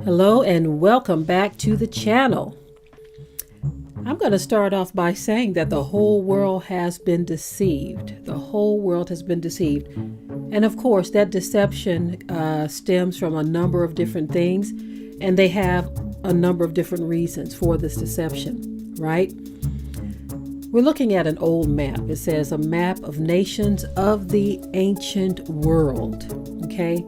Hello and welcome back to the channel. I'm going to start off by saying that the whole world has been deceived. The whole world has been deceived. And of course, that deception stems from a number of different things, and they have a number of different reasons for this deception, right? We're looking at an old map. It says a map of nations of the ancient world. Okay.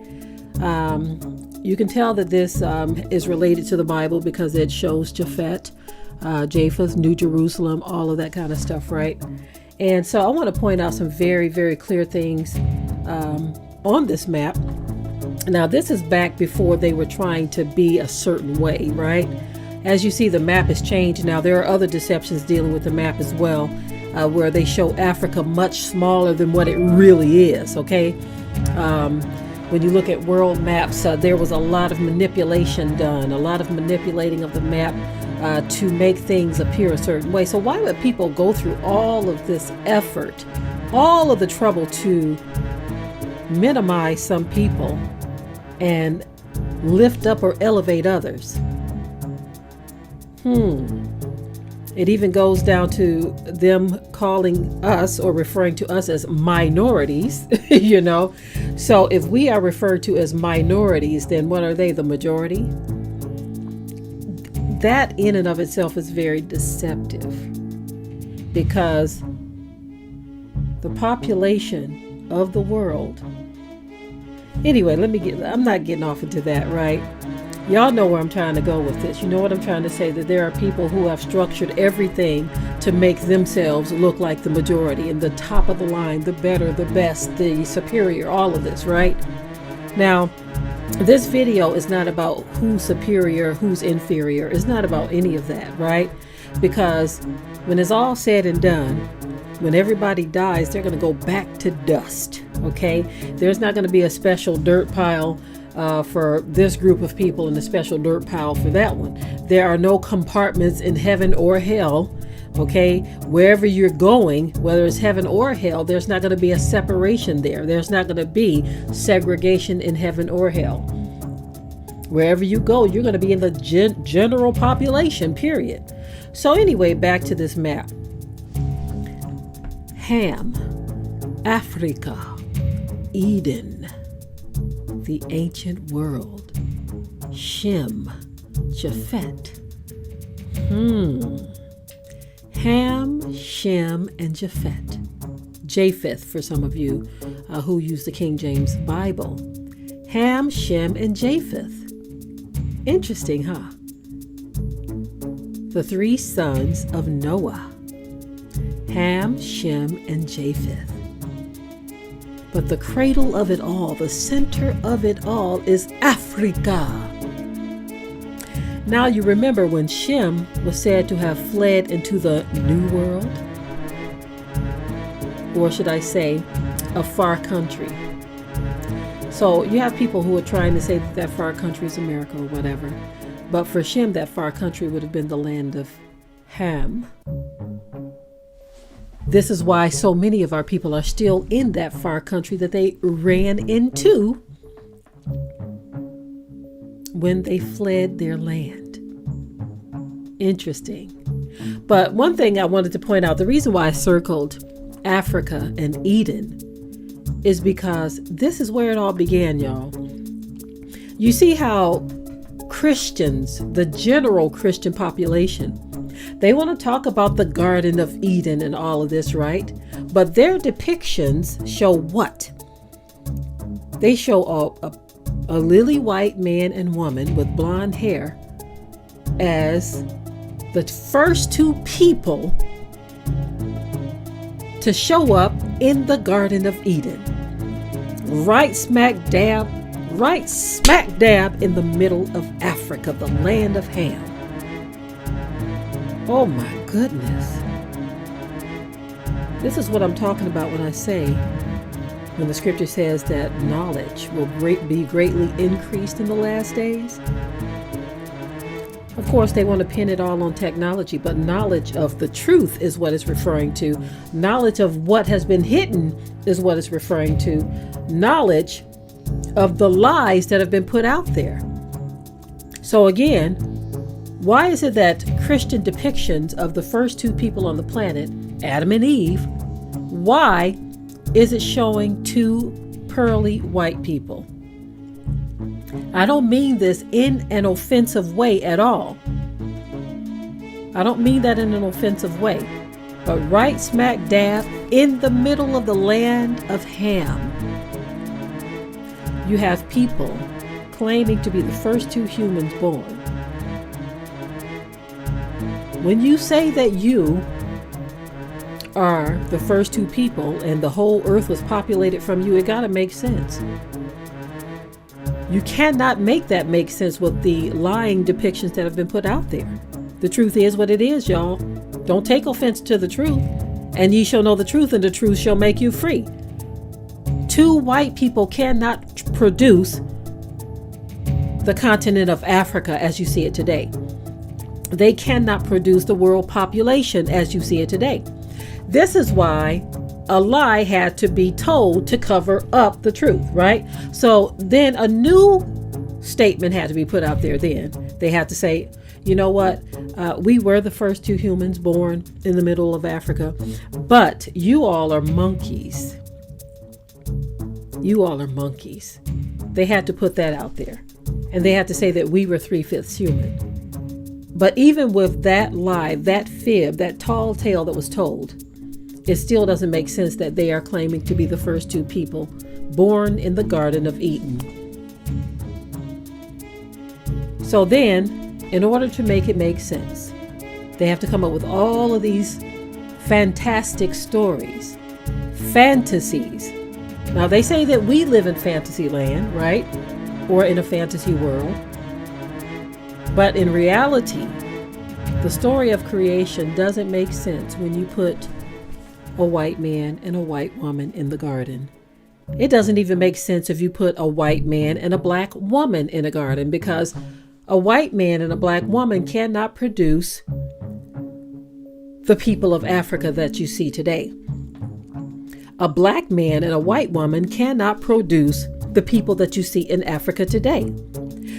You can tell that this is related to the Bible because it shows Japheth, New Jerusalem, all of that kind of stuff, right? And so I want to point out some very, very clear things on this map. Now, this is back before they were trying to be a certain way, right? As you see, the map has changed. Now, there are other deceptions dealing with the map as well, where they show Africa much smaller than what it really is, okay? When you look at world maps, there was a lot of manipulation done, a lot of manipulating of the map to make things appear a certain way. So why would people go through all of this effort, all of the trouble to minimize some people and lift up or elevate others? It even goes down to them calling us or referring to us as minorities, you know. So if we are referred to as minorities, then what are they, the majority? That in and of itself is very deceptive, because the population of the world. Anyway, I'm not getting off into that, right? Y'all know where I'm trying to go with this. You know what I'm trying to say, that there are people who have structured everything to make themselves look like the majority and the top of the line, the better, the best, the superior, all of this, right? Now, this video is not about who's superior, who's inferior. It's not about any of that, right? Because when it's all said and done, when everybody dies, they're going to go back to dust, okay? There's not going to be a special dirt pile for this group of people and a special dirt pile for that one. There are no compartments in heaven or hell, okay? Wherever you're going, whether it's heaven or hell, there's not going to be a separation there. There's not going to be segregation in heaven or hell. Wherever you go, you're going to be in the general population, period. So anyway, back to this map. Ham, Africa, Eden, the ancient world, Shem, Japheth. Ham, Shem, and Japheth. Japheth for some of you who use the King James Bible. Ham, Shem, and Japheth. Interesting, huh? The three sons of Noah. Ham, Shem, and Japheth. But the cradle of it all, the center of it all, is Africa. Now you remember when Shem was said to have fled into the New World, or should I say, a far country. So you have people who are trying to say that that far country is America or whatever. But for Shem, that far country would have been the land of Ham. This is why so many of our people are still in that far country that they ran into when they fled their land. Interesting. But one thing I wanted to point out, the reason why I circled Africa and Eden is because this is where it all began, y'all. You see how Christians, the general Christian population, they want to talk about the Garden of Eden and all of this, right? But their depictions show what? They show a lily white man and woman with blonde hair as the first two people to show up in the Garden of Eden. Right smack dab in the middle of Africa, the land of Ham. Oh my goodness. This is what I'm talking about when I say, when the scripture says that knowledge will be greatly increased in the last days. Of course, they want to pin it all on technology, but knowledge of the truth is what it's referring to. Knowledge of what has been hidden is what it's referring to. Knowledge of the lies that have been put out there. So again, why is it that Christian depictions of the first two people on the planet, Adam and Eve, why is it showing two pearly white people? I don't mean this in an offensive way at all. I don't mean that in an offensive way. But right smack dab in the middle of the land of Ham, you have people claiming to be the first two humans born. When you say that you are the first two people and the whole earth was populated from you, it gotta make sense. You cannot make that make sense with the lying depictions that have been put out there. The truth is what it is, y'all. Don't take offense to the truth. And ye shall know the truth, and the truth shall make you free. Two white people cannot produce the continent of Africa as you see it today. They cannot produce the world population as you see it today. This is why a lie had to be told to cover up the truth, right? So then a new statement had to be put out there. Then they had to say, you know what? We were the first two humans born in the middle of Africa, but you all are monkeys. You all are monkeys. They had to put that out there. And they had to say that we were 3/5 human. But even with that lie, that fib, that tall tale that was told, it still doesn't make sense that they are claiming to be the first two people born in the Garden of Eden. So then, in order to make it make sense, they have to come up with all of these fantastic stories, fantasies. Now, they say that we live in fantasy land, right? Or in a fantasy world. But in reality, the story of creation doesn't make sense when you put a white man and a white woman in the garden. It doesn't even make sense if you put a white man and a black woman in a garden, because a white man and a black woman cannot produce the people of Africa that you see today. A black man and a white woman cannot produce the people that you see in Africa today.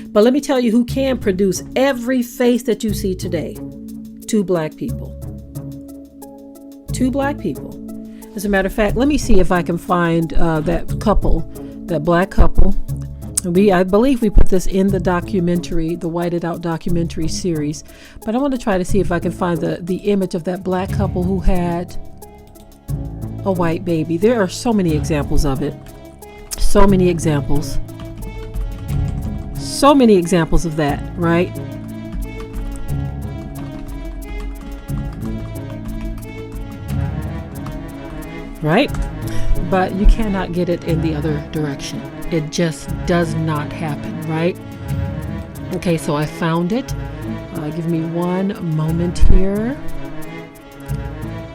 But let me tell you who can produce every face that you see today. Two black people. Two black people. As a matter of fact, let me see if I can find that couple, that black couple. I believe we put this in the documentary, the Whited Out documentary series. But I want to try to see if I can find the image of that black couple who had a white baby. There are so many examples of it. So many examples. So many examples of that, right? Right? But you cannot get it in the other direction. It just does not happen, right? Okay, so I found it. Give me one moment here.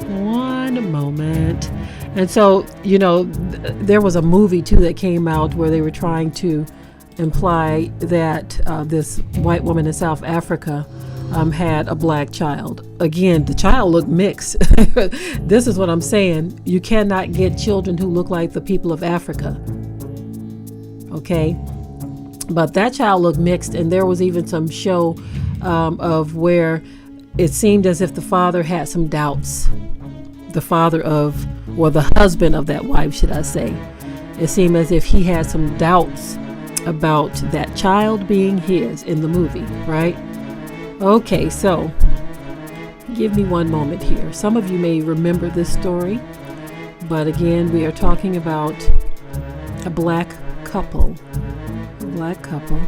One moment. And so, you know, there was a movie too that came out where they were trying to imply that this white woman in South Africa had a black child. Again, the child looked mixed. This is what I'm saying. You cannot get children who look like the people of Africa. Okay? But that child looked mixed, and there was even some show of where it seemed as if the father had some doubts. The father of, or the husband of that wife, should I say. It seemed as if he had some doubts about that child being his in the movie, right? Okay, so give me one moment here. Some of you may remember this story, but again, we are talking about a black couple. A black couple.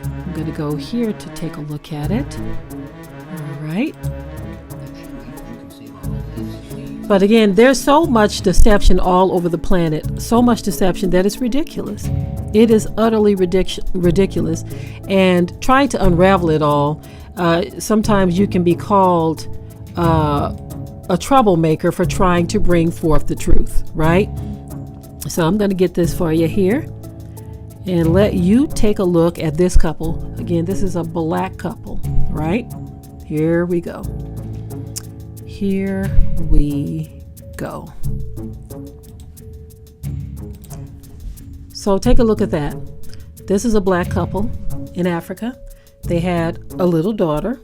I'm going to go here to take a look at it. All right. But again, there's so much deception all over the planet, so much deception that it's ridiculous. It is utterly ridiculous. And trying to unravel it all, sometimes you can be called a troublemaker for trying to bring forth the truth, right? So I'm going to get this for you here and let you take a look at this couple. Again, this is a black couple, right? Here we go. Here we go. So take a look at that. This is a black couple in Africa. they had a little daughter.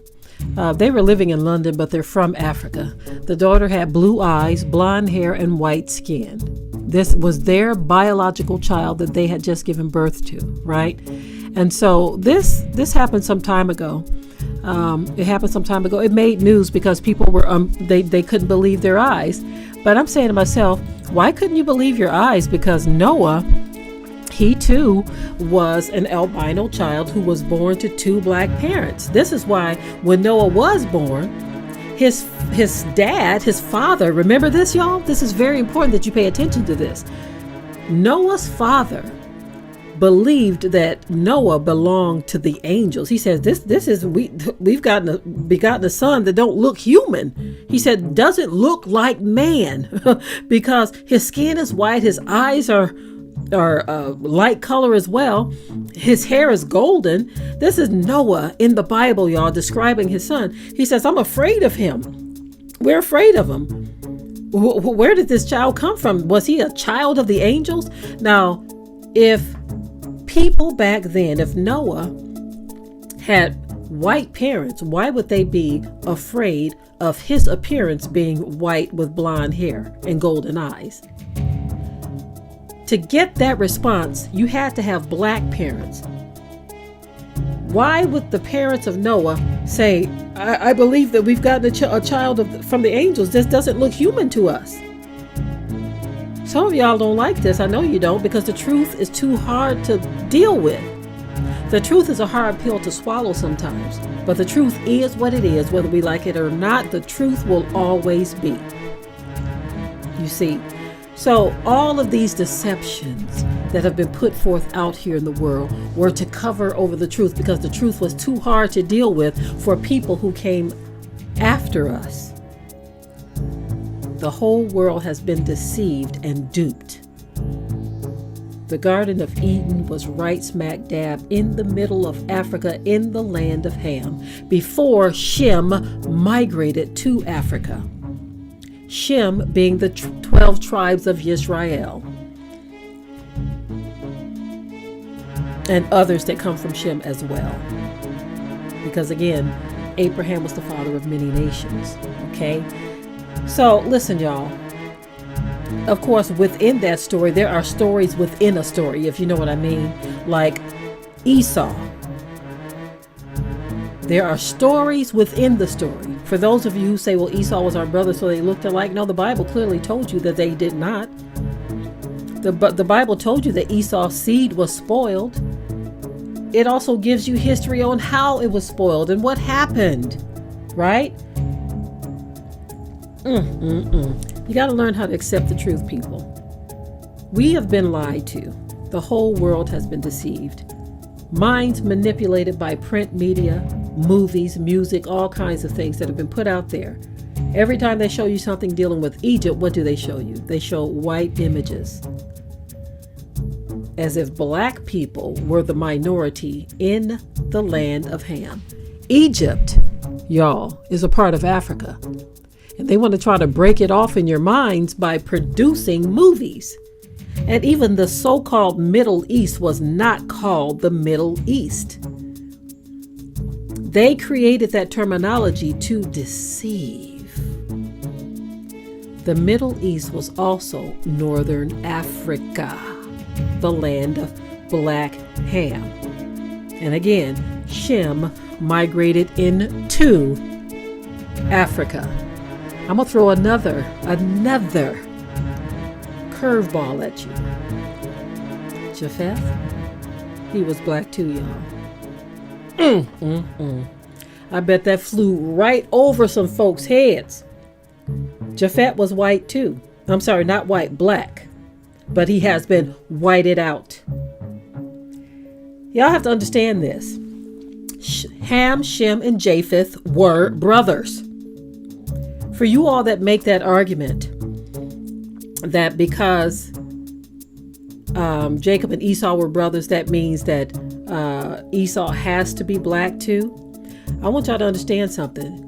They were living in London, but they're from Africa. The daughter had blue eyes, blonde hair, and white skin. This was their biological child that they had just given birth to, right? And so this happened some time ago. It happened some time ago. It made news because people were they couldn't believe their eyes. But I'm saying to myself, why couldn't you believe your eyes? Because Noah, he too was an albino child who was born to two black parents. This is why when Noah was born, his dad, his father, remember this, y'all? This is very important that you pay attention to this. Noah's father believed that Noah belonged to the angels. He says, we've begotten a son that don't look human. He said, doesn't look like man because his skin is white. His eyes are light color as well. His hair is golden. This is Noah in the Bible, y'all, describing his son. He says, I'm afraid of him. We're afraid of him. Where did this child come from? Was he a child of the angels? Now, if people back then, if Noah had white parents, why would they be afraid of his appearance being white with blonde hair and golden eyes? To get that response, you had to have black parents. Why would the parents of Noah say, I believe that we've gotten a child from the angels? This doesn't look human to us. Some of y'all don't like this. I know you don't, because the truth is too hard to deal with. The truth is a hard pill to swallow sometimes, but the truth is what it is. Whether we like it or not, the truth will always be. You see, so all of these deceptions that have been put forth out here in the world were to cover over the truth, because the truth was too hard to deal with for people who came after us. The whole world has been deceived and duped. The Garden of Eden was right smack dab in the middle of Africa, in the land of Ham, before Shem migrated to Africa. Shem being the 12 tribes of Israel, and others that come from Shem as well. Because again, Abraham was the father of many nations. Okay? So listen, y'all. Of course, within that story, there are stories within a story, if you know what I mean. Like Esau. There are stories within the story. For those of you who say, well, Esau was our brother, so they looked alike. No, the Bible clearly told you that they did not. The Bible told you that Esau's seed was spoiled. It also gives you history on how it was spoiled and what happened, right? You got to learn how to accept the truth, people. We have been lied to. The whole world has been deceived. Minds manipulated by print media, movies, music, all kinds of things that have been put out there. Every time they show you something dealing with Egypt, what do they show you? They show white images. As if black people were the minority in the land of Ham. Egypt, y'all, is a part of Africa. And they want to try to break it off in your minds by producing movies. And even the so-called Middle East was not called the Middle East. They created that terminology to deceive. The Middle East was also Northern Africa, the land of black Ham. And again, Shem migrated into Africa. I'm going to throw another curveball at you. Japheth, he was black too, y'all. I bet that flew right over some folks' heads. Japheth was white too. I'm sorry, not white, black. But he has been whited out. Y'all have to understand this. Ham, Shem, and Japheth were brothers. For you all that make that argument that because Jacob and Esau were brothers, that means that Esau has to be black too. I want y'all to understand something.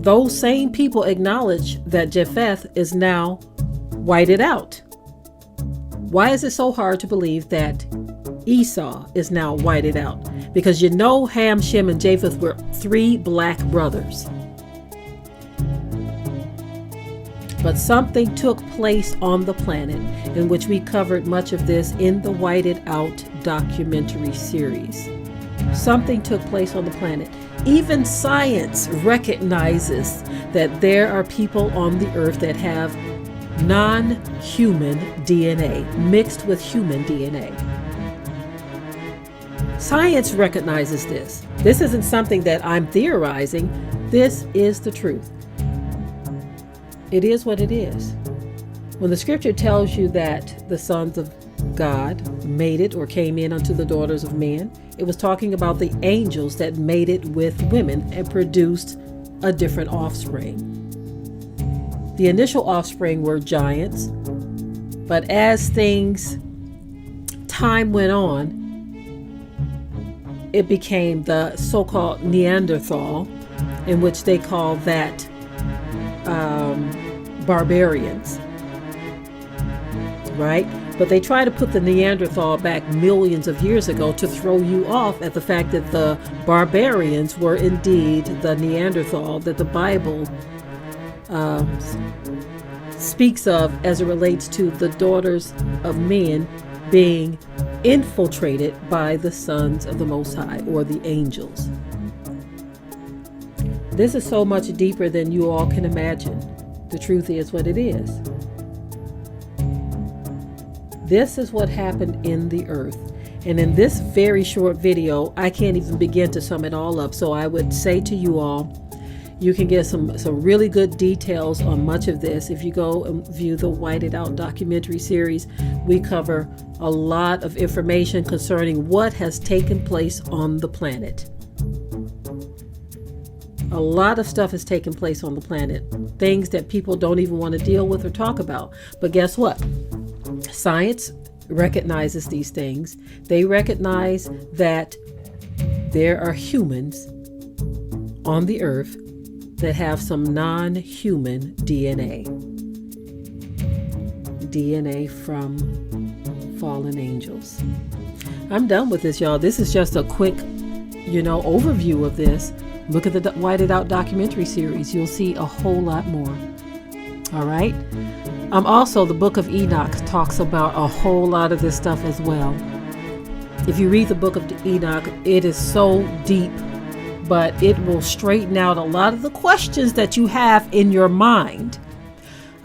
Those same people acknowledge that Japheth is now whited out. Why is it so hard to believe that Esau is now whited out? because you know Ham, Shem, and Japheth were 3 black brothers. But something took place on the planet, in which we covered much of this in the Whited Out documentary series. Something took place on the planet. Even science recognizes that there are people on the earth that have non-human DNA mixed with human DNA. Science recognizes this. This isn't something that I'm theorizing. This is the truth. It is what it is. When the scripture tells you that the sons of God made it or came in unto the daughters of men, it was talking about the angels that made it with women and produced a different offspring. The initial offspring were giants, but as time went on, it became the so-called Neanderthal, in which they call that barbarians, right? But they try to put the Neanderthal back millions of years ago to throw you off at the fact that the barbarians were indeed the Neanderthal that the Bible speaks of as it relates to the daughters of men being infiltrated by the sons of the Most High, or the angels. This is so much deeper than you all can imagine. The truth is what it is. This is what happened in the earth. And in this very short video, I can't even begin to sum it all up. So I would say to you all, you can get some really good details on much of this. If you go and view the Whited Out documentary series, we cover a lot of information concerning what has taken place on the planet. A lot of stuff has taken place on the planet. Things that people don't even want to deal with or talk about. But guess what? Science recognizes these things. They recognize that there are humans on the earth that have some non-human DNA. DNA from fallen angels. I'm done with this, y'all. This is just a quick, overview of this. Look at the Whited Out documentary series. You'll see a whole lot more. All right. Also, the book of Enoch talks about a whole lot of this stuff as well. If you read the book of Enoch, it is so deep, but it will straighten out a lot of the questions that you have in your mind.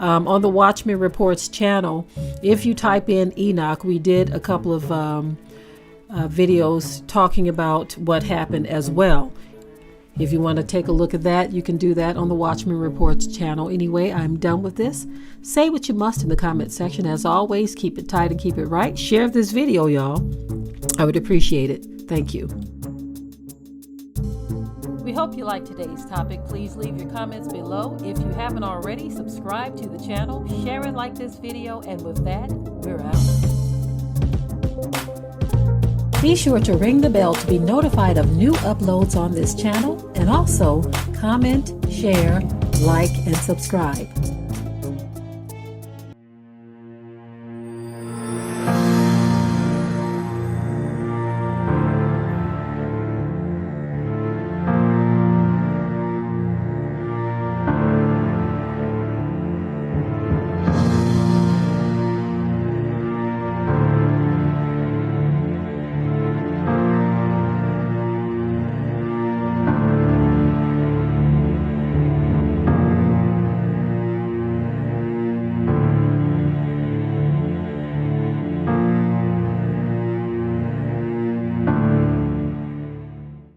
On the Watchman Reports channel, if you type in Enoch, we did a couple of videos talking about what happened as well. If you want to take a look at that, you can do that on the Watchman Reports channel. Anyway, I'm done with this. Say what you must in the comment section. As always, keep it tight and keep it right. Share this video, y'all. I would appreciate it. Thank you. We hope you liked today's topic. Please leave your comments below. If you haven't already, subscribe to the channel, share and like this video, and with that, we're out. Be sure to ring the bell to be notified of new uploads on this channel, and also comment, share, like, and subscribe.